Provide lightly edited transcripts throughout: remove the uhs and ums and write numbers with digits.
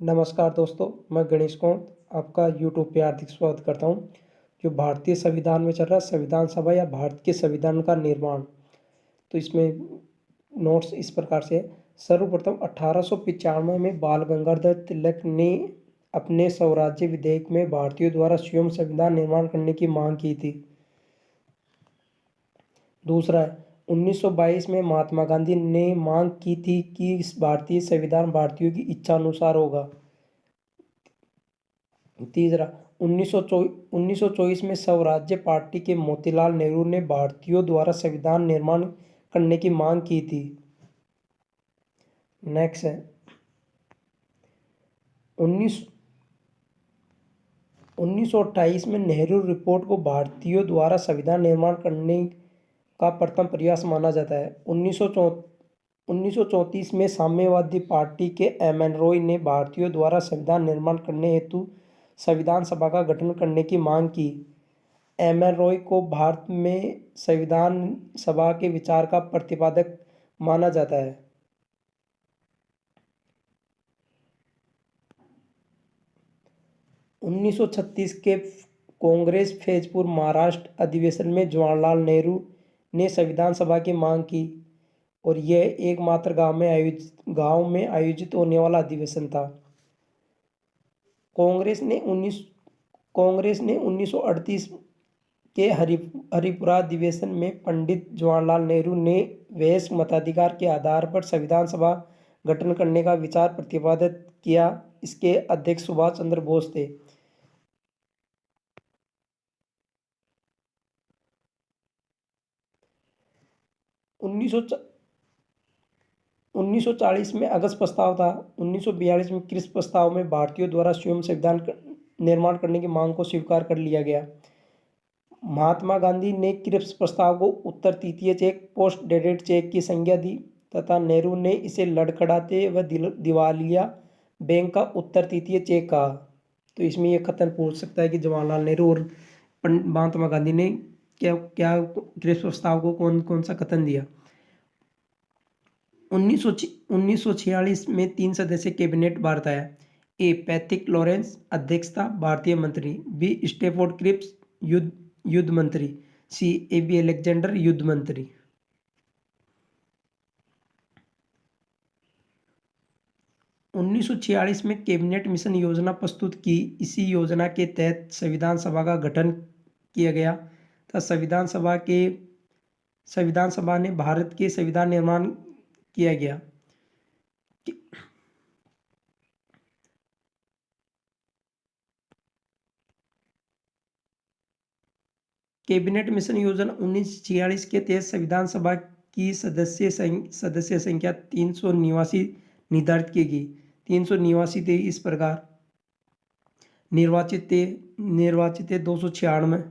नमस्कार दोस्तों, मैं गणेश कौंत आपका यूट्यूब पे हार्दिक स्वागत करता हूँ। जो भारतीय संविधान में चल रहा है संविधान सभा या भारत के संविधान का निर्माण, तो इसमें नोट्स इस प्रकार से है। सर्वप्रथम 1895 में बाल गंगाधर तिलक ने अपने स्वराज्य विधेयक में भारतीयों द्वारा स्वयं संविधान निर्माण करने की मांग की थी। दूसरा है 1922 में महात्मा गांधी ने मांग की थी कि इस भारतीय संविधान भारतीयों की इच्छा अनुसार होगा। तीसरा 1924 में स्वराज्य पार्टी के मोतीलाल नेहरू ने भारतीयों द्वारा संविधान निर्माण करने की मांग की थी। नेक्स्ट है 1928 में नेहरू रिपोर्ट को भारतीयों द्वारा संविधान निर्माण करने का प्रथम प्रयास माना जाता है। 1934 में साम्यवादी पार्टी के एम एन रॉय ने भारतीयों द्वारा संविधान निर्माण करने हेतु संविधान सभा का गठन करने की मांग की। एम एन रॉय को भारत में संविधान सभा के विचार का प्रतिपादक माना जाता है। उन्नीस सौ छत्तीस के कांग्रेस फैजपुर महाराष्ट्र अधिवेशन में जवाहरलाल नेहरू ने संविधान सभा की मांग की और यह एकमात्र गांव में आयोजित होने वाला अधिवेशन था। कांग्रेस ने 1938 के हरिपुरा अधिवेशन में पंडित जवाहरलाल नेहरू ने वैश्विक मताधिकार के आधार पर संविधान सभा गठन करने का विचार प्रतिपादित किया। इसके अध्यक्ष सुभाष चंद्र बोस थे। उन्नीस सौ 1940 में अगस्त प्रस्ताव था। 1942 में क्रिस प्रस्ताव में भारतीयों द्वारा स्वयं संविधान निर्माण करने की मांग को स्वीकार कर लिया गया। महात्मा गांधी ने क्रिप्स प्रस्ताव को उत्तर तृतीय चेक पोस्ट डेटेड चेक की संज्ञा दी तथा नेहरू ने इसे लड़खड़ाते व दिवालिया बैंक का उत्तर तृतीय चेक कहा। तो इसमें यह कथन पूछ सकता है कि जवाहरलाल नेहरू और महात्मा गांधी ने क्या क्या क्रिप्स प्रस्ताव को कौन कौन सा कथन दिया। 1946 में 3 सदस्य कैबिनेट भारत आया। ए पैथिक लॉरेंस अध्यक्ष था, भारतीय मंत्री। बी स्टेफोर्ड क्रिप्स युद्ध मंत्री। सी ए बी अलेक्जेंडर युद्ध मंत्री। उन्नीस सौ 46 में कैबिनेट मिशन योजना प्रस्तुत की। इसी योजना के तहत संविधान सभा का गठन किया गया था। संविधान सभा ने भारत के संविधान निर्माण किया गया। कैबिनेट मिशन योजना 1946 के तहत संविधान सभा की सदस्य संख्या 300 निवासी निर्धारित की गई। 300 निवासी थे इस प्रकार। निर्वाचित थे 296,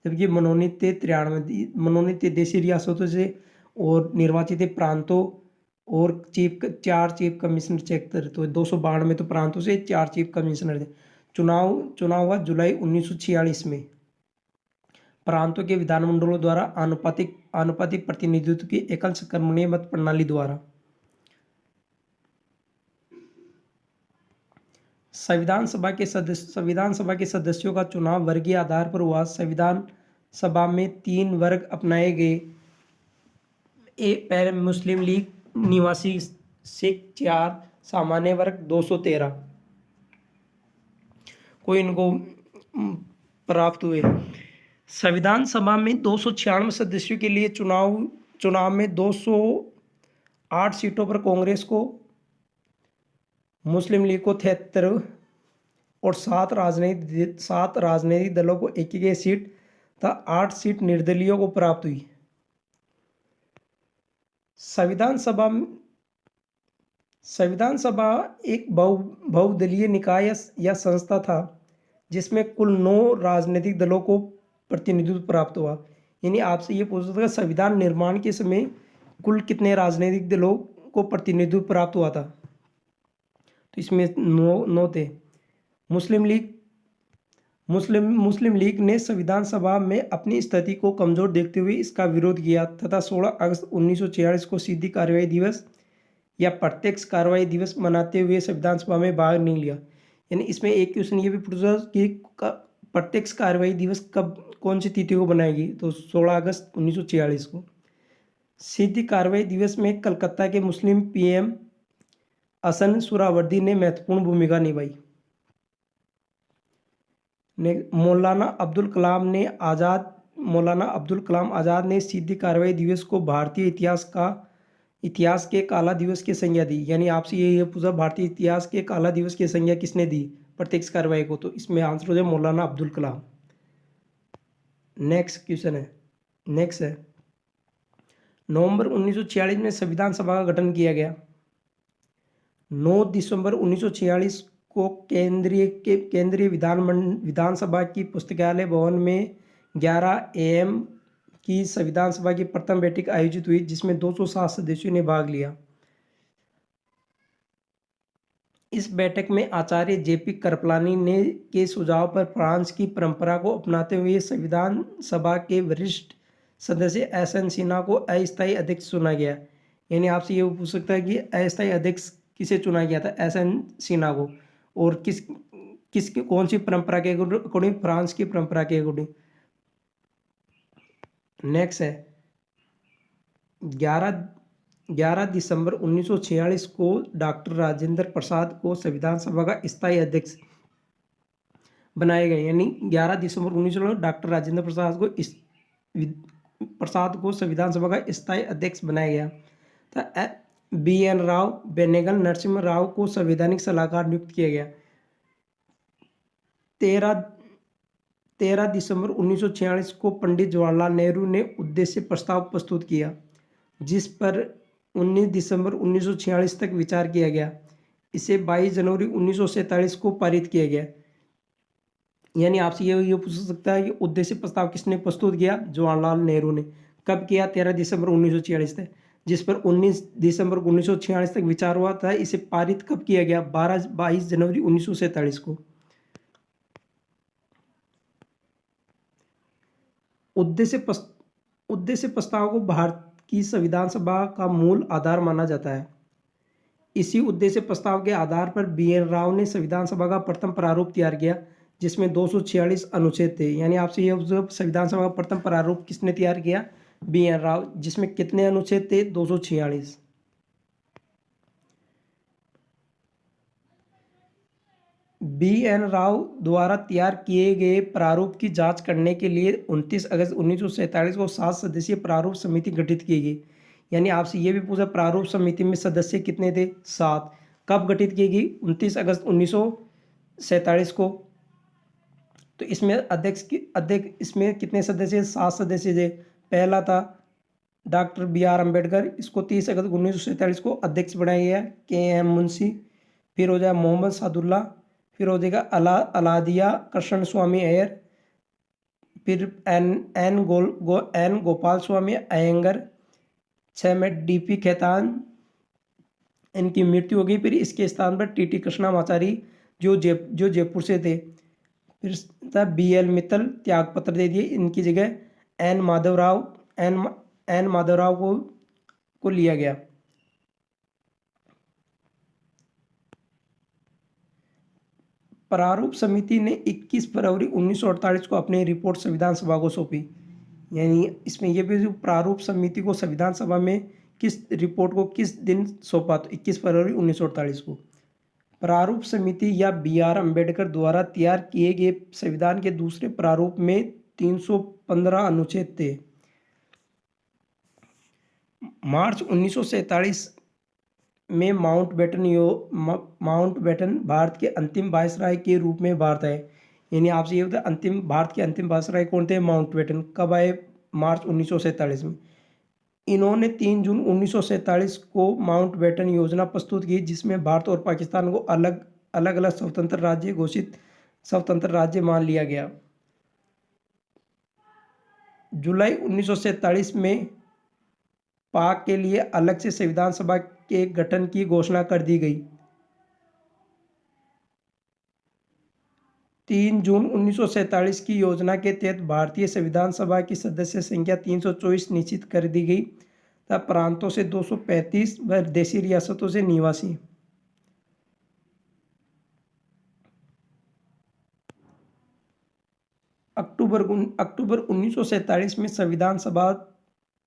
जबकि मनोनीत थे 93। मनोनीत थे देशी रियासतों से और निर्वाचित थे प्रांतों और चार चीफ कमिश्नर। तो 292 तो प्रांतों से, 4 चीफ कमिश्नर थे। चुनाव हुआ जुलाई 1946 में। प्रांतों के विधानमंडलों द्वारा आनुपातिक प्रतिनिधित्व की एकल संक्रमणीय मत प्रणाली द्वारा। संविधान सभा के सदस्यों का चुनाव वर्गीय आधार पर हुआ। संविधान सभा में 3 वर्ग अपनाए गए। पहले मुस्लिम लीग निवासी सिख 4, सामान्य वर्ग 213 को इनको प्राप्त हुए। संविधान सभा में 296 सदस्यों के लिए चुनाव में 208 सीटों पर कांग्रेस को, मुस्लिम लीग को 73 और 7 राजनीतिक दलों को एक सीट तथा 8 सीट निर्दलीयों को प्राप्त हुई। संविधान सभा एक बहुदलीय निकाय या संस्था था जिसमें कुल 9 राजनीतिक दलों को प्रतिनिधित्व प्राप्त हुआ। यानी आपसे ये पूछ सकता है संविधान निर्माण के समय कुल कितने राजनीतिक दलों को प्रतिनिधित्व प्राप्त हुआ था। तो इसमें 9 थे। मुस्लिम लीग ने संविधान सभा में अपनी स्थिति को कमजोर देखते हुए इसका विरोध किया तथा 16 अगस्त 1946 को सीधी कार्यवाही दिवस या प्रत्यक्ष कार्रवाई दिवस मनाते हुए संविधान सभा में भाग नहीं लिया। यानी इसमें एक क्वेश्चन ये भी पूछा कि प्रत्यक्ष कार्रवाई दिवस कब, कौन सी तिथि को बनाएगी, तो 16 अगस्त 1946 को। सीधी कार्रवाई दिवस में कलकत्ता के मुस्लिम पीएम हसन सुहरावर्दी ने महत्वपूर्ण भूमिका निभाई। मौलाना अब्दुल कलाम आज़ाद ने सीधी कार्रवाई दिवस को भारतीय इतिहास के काला दिवस की संज्ञा दी। यानी आपसे ये पूछा भारतीय इतिहास के काला दिवस की संज्ञा किसने दी प्रत्यक्ष कार्रवाई को, तो इसमें आंसर हो जाए मौलाना अब्दुल कलाम। नेक्स्ट क्वेश्चन है, नेक्स्ट है नवंबर 1946 में संविधान सभा का गठन किया गया। 9 दिसंबर 1946 को केंद्रीय विधानसभा की पुस्तकालय भवन में 11 AM की संविधान सभा की प्रथम बैठक आयोजित हुई, जिसमें 207 सदस्यों ने भाग लिया। इस बैठक में आचार्य JP कृपलानी ने के सुझाव पर फ्रांस की परंपरा को अपनाते हुए संविधान सभा के वरिष्ठ सदस्य SN सिन्हा को अस्थायी अध्यक्ष चुना गया। यानी आपसे ये पूछ सकता है कि अस्थायी अध्यक्ष किसे चुना गया था, SN सिन्हा को, और कौन सी परंपरा के अकॉर्डिंग, फ्रांस की परंपरा के अकॉर्डिंग। नेक्स्ट है 11 दिसंबर 1946 को डॉक्टर राजेंद्र प्रसाद को संविधान सभा का स्थायी अध्यक्ष बनाया गया। यानी 11 दिसंबर 1946 डॉक्टर राजेंद्र प्रसाद को संविधान सभा का स्थायी अध्यक्ष बनाया गया। था BN राव बेनेगल नरसिम्हा राव को संवैधानिक सलाहकार नियुक्त किया गया। 13 दिसंबर 1946 को पंडित जवाहरलाल नेहरू ने उद्देश्य प्रस्ताव प्रस्तुत किया, जिस पर 19 दिसंबर 1946 तक विचार किया गया। इसे 22 जनवरी 1947 को पारित किया गया। यानी आपसे ये पूछ सकता है कि उद्देश्य प्रस्ताव किसने प्रस्तुत किया, जवाहरलाल नेहरू ने। कब किया, 13 दिसंबर 1946 तक, जिस पर 19 दिसंबर 1946 तक विचार हुआ था। इसे पारित कब किया गया, 22 जनवरी 1947 को। उद्देश्य प्रस्ताव को भारत की संविधान सभा का मूल आधार माना जाता है। इसी उद्देश्य प्रस्ताव के आधार पर BN राव ने संविधान सभा का प्रथम प्रारूप तैयार किया, जिसमें 246 अनुच्छेद थे। यानी आपसे ये संविधान सभा का प्रथम प्रारूप किसने तैयार किया, BN राव, जिसमें कितने अनुच्छेद थे, 246। BN राव द्वारा तैयार किए गए प्रारूप की जांच करने के लिए 29 अगस्त 1947 को 7 सदस्यीय प्रारूप समिति गठित की गई। यानी आपसे ये भी पूछा प्रारूप समिति में सदस्य कितने थे, 7। कब गठित की गई, 29 अगस्त 1947 को। तो इसमें अध्यक्ष इसमें कितने सदस्य, 7 सदस्य थे। पहला था डॉक्टर BR अम्बेडकर, इसको 30 अगस्त 1947 को अध्यक्ष बनाया गया। KM मुंशी, फिर हो जाए मोहम्मद सादुल्ला, फिर हो जाएगा अलादिया कृष्ण स्वामी अय्यर, फिर एन गोपाल स्वामी अयंगर, 6 में DP खेतान, इनकी मृत्यु हो गई। फिर इसके स्थान पर TT कृष्णामाचारी जो जयपुर से थे। फिर था BL मित्तल, त्यागपत्र दे दिए। इनकी जगह एन माधवराव को लिया गया। प्रारूप समिति ने 21 फरवरी 1948 को अपनी रिपोर्ट संविधान सभा को सौंपी। यानी इसमें यह भी प्रारूप समिति को संविधान सभा में किस रिपोर्ट को किस दिन सौंपा, तो 21 फरवरी 1948 को। प्रारूप समिति या BR अम्बेडकर द्वारा तैयार किए गए संविधान के दूसरे प्रारूप में 315 अनुच्छेद थे। मार्च 1947 में माउंटबेटन भारत के अंतिम वायसराय के रूप में भारत आए। यानी आपसे ये होता है भारत के अंतिम वायसराय कौन थे, माउंटबेटन। कब आए, मार्च 1947 में। इन्होंने 3 जून 1947 को माउंटबेटन योजना प्रस्तुत की, जिसमें भारत और पाकिस्तान को अलग अलग स्वतंत्र राज्य मान लिया गया। जुलाई 1947 में पाक के लिए अलग से संविधान सभा के गठन की घोषणा कर दी गई। 3 जून 1947 की योजना के तहत भारतीय संविधान सभा की सदस्य संख्या 324 निश्चित कर दी गई तथा प्रांतों से 235 व देशी रियासतों से निवासी। अक्टूबर 1947 में संविधान सभा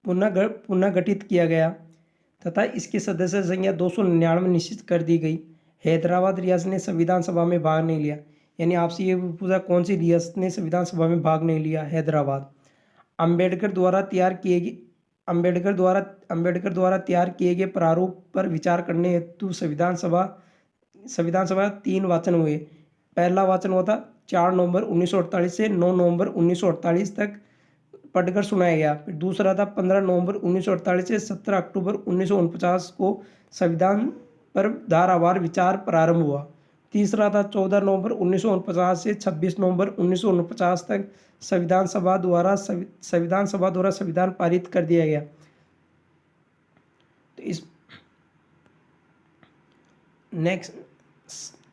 पुनः गठित किया गया तथा इसकी सदस्य संख्या 299 निश्चित कर दी गई। हैदराबाद रियासत ने संविधान सभा में भाग नहीं लिया। यानी आपसे ये पूछा कौन सी रियासत ने संविधान सभा में भाग नहीं लिया? हैदराबाद। अंबेडकर द्वारा तैयार किए गए प्रारूप पर विचार करने हेतु संविधान सभा 3 वाचन हुए। पहला वाचन हुआ था 4 नवंबर 1948 से 9 नवंबर 1948 तक पढ़कर सुनाया गया। फिर दूसरा था 15 नवंबर 1948 से 17 अक्टूबर 1949 को संविधान पर धारावार विचार प्रारंभ हुआ। तीसरा था 14 नवंबर 1949 से 26 नवंबर 1949 तक संविधान सभा द्वारा संविधान पारित कर दिया गया। तो इस नेक्स्ट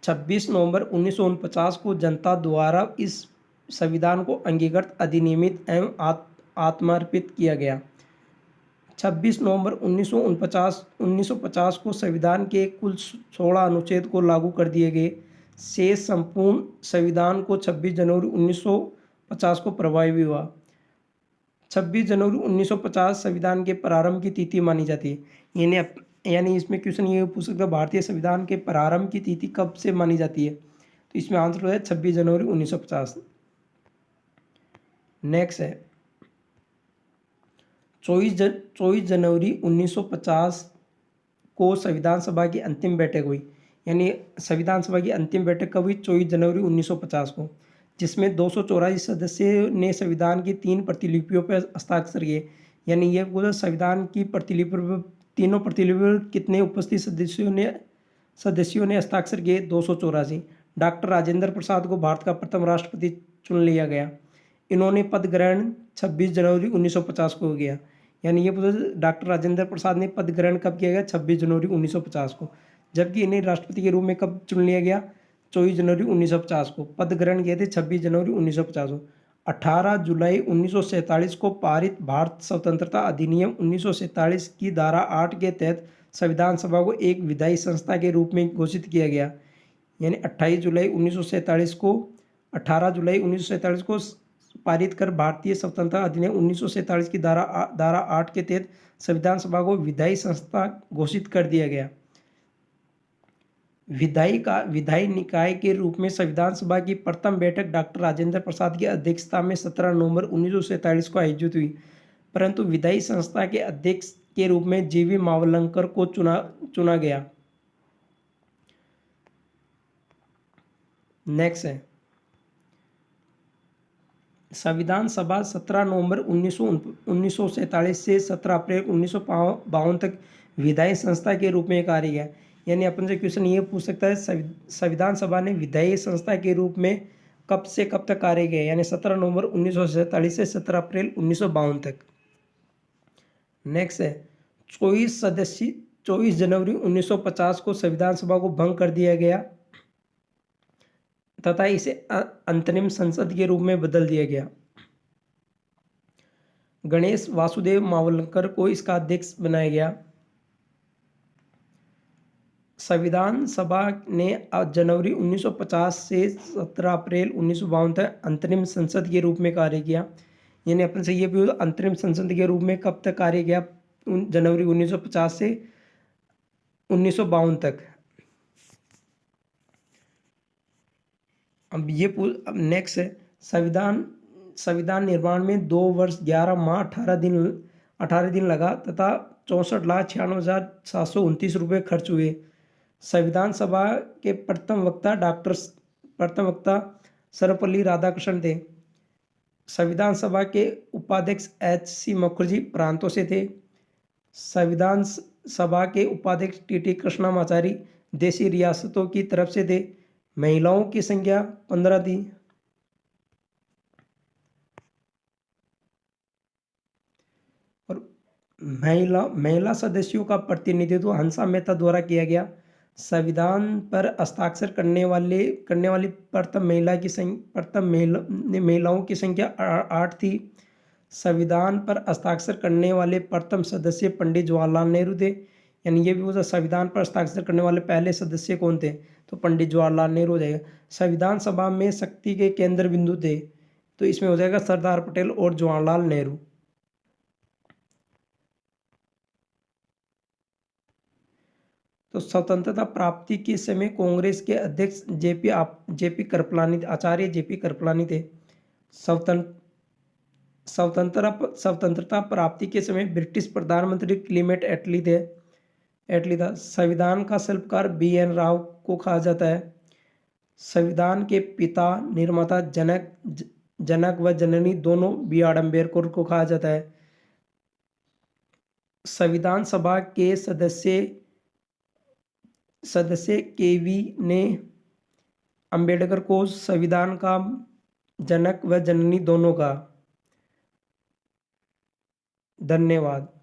26 नवंबर 1949 को जनता द्वारा इस संविधान को अंगीकृत, अधिनियमित एवं आत्मार्पित किया गया। 26 नवंबर 1950 को संविधान के कुल 16 अनुच्छेद को लागू कर दिए गए। शेष संपूर्ण संविधान को 26 जनवरी 1950 को प्रभावी हुआ। 26 जनवरी 1950 संविधान के प्रारंभ की तिथि मानी जाती है। यानी इसमें क्वेश्चन ये पूछ सकता है भारतीय संविधान के प्रारंभ की तिथि कब से मानी जाती है? तो इसमें आंसर है 26 जनवरी 1950। नेक्स्ट है 24 जनवरी 1950 को संविधान सभा की अंतिम बैठक हुई। यानी संविधान सभा की अंतिम बैठक कब हुई? 24 जनवरी 1950 को, जिसमें 284 सदस्यों ने संविधान की 3 प्रतिलिपियों पर हस्ताक्षर किए। यानी ये पूरा संविधान की प्रतिलिपि, तीनों प्रतिलिपि पर कितने उपस्थित सदस्यों ने हस्ताक्षर किए? 284। डॉक्टर राजेंद्र प्रसाद को भारत का प्रथम राष्ट्रपति चुन लिया गया। इन्होंने पद ग्रहण 26 जनवरी 1950 को किया। यानी ये पूछा डॉक्टर राजेंद्र प्रसाद ने पद ग्रहण कब किया गया? 26 जनवरी 1950 को। जबकि इन्हें राष्ट्रपति के रूप में कब चुन लिया गया? 24 जनवरी 1950 को। पद ग्रहण किए थे 26 जनवरी 1950 को। 18 जुलाई 1947 को पारित भारत स्वतंत्रता अधिनियम 1947 की धारा 8 के तहत संविधान सभा को एक विधायी संस्था के रूप में घोषित किया गया। यानी 18 जुलाई 1947 को पारित कर भारतीय स्वतंत्रता अधिनियम 1947 की धारा 8 के तहत संविधान सभा को विधायी संस्था घोषित कर दिया गया। विधायी निकाय के रूप में संविधान सभा की प्रथम बैठक डॉक्टर राजेंद्र प्रसाद की अध्यक्षता में 17 नवंबर 1947 को आयोजित हुई, परंतु विधायी संस्था के अध्यक्ष के रूप में जीवी मावलंकर को चुना गया। नेक्स्ट है संविधान सभा 17 नवंबर 1947 से 17 अप्रैल 1952 तक विधायी संस्था के रूप में कार्य किया। यानी अपन से क्वेश्चन ये पूछ सकता है संविधान सभा ने विधायी संस्था के रूप में कब से कब तक कार्य किया? यानी 17 नवंबर 1947 से 17 अप्रैल 1952 तक। नेक्स्ट है 24 जनवरी 1950 को संविधान सभा को भंग कर दिया गया तथा इसे अंतरिम संसद के रूप में बदल दिया गया। गणेश वासुदेव मावलंकर को इसका अध्यक्ष बनाया गया। संविधान सभा ने जनवरी 1950 से 17 अप्रैल 1952 तक अंतरिम संसद के रूप में कार्य किया। यानी अपन से ये भी अंतरिम संसद के रूप में कब तक कार्य किया? जनवरी 1950 से 1952 तक। अब नेक्स्ट है संविधान निर्माण में 2 वर्ष 11 माह 18 दिन लगा तथा 64,96,729 रुपये खर्च हुए। संविधान सभा के प्रथम वक्ता सर्वपल्ली राधाकृष्णन थे। संविधान सभा के उपाध्यक्ष H.C. मुखर्जी प्रांतों से थे। संविधान सभा के उपाध्यक्ष T.T. कृष्णमाचारी देशी रियासतों की तरफ से थे। महिलाओं की संख्या 15 थी। और महिला सदस्यों का प्रतिनिधित्व हंसा मेहता द्वारा किया गया। संविधान पर हस्ताक्षर करने वाली प्रथम महिलाओं की संख्या 8 थी। संविधान पर हस्ताक्षर करने वाले प्रथम सदस्य पंडित जवाहरलाल नेहरू थे। यानी ये भी पूछा संविधान पर हस्ताक्षर करने वाले पहले सदस्य कौन थे, तो पंडित जवाहरलाल नेहरू हो जाएगा। संविधान सभा में शक्ति के केंद्र बिंदु थे, तो इसमें हो जाएगा सरदार पटेल और जवाहरलाल नेहरू। तो स्वतंत्रता प्राप्ति के समय कांग्रेस के अध्यक्ष जेपी कृपलानी, आचार्य जेपी कृपलानी थे। स्वतंत्रता प्राप्ति के समय ब्रिटिश प्रधानमंत्री क्लीमेंट एटली था। संविधान का शिल्पकार BN राव को कहा जाता है। संविधान के पिता, निर्माता, जनक व जननी दोनों BR अम्बेडकर को कहा जाता है। संविधान सभा के सदस्य KV ने अम्बेडकर को संविधान का जनक व जननी दोनों का। धन्यवाद।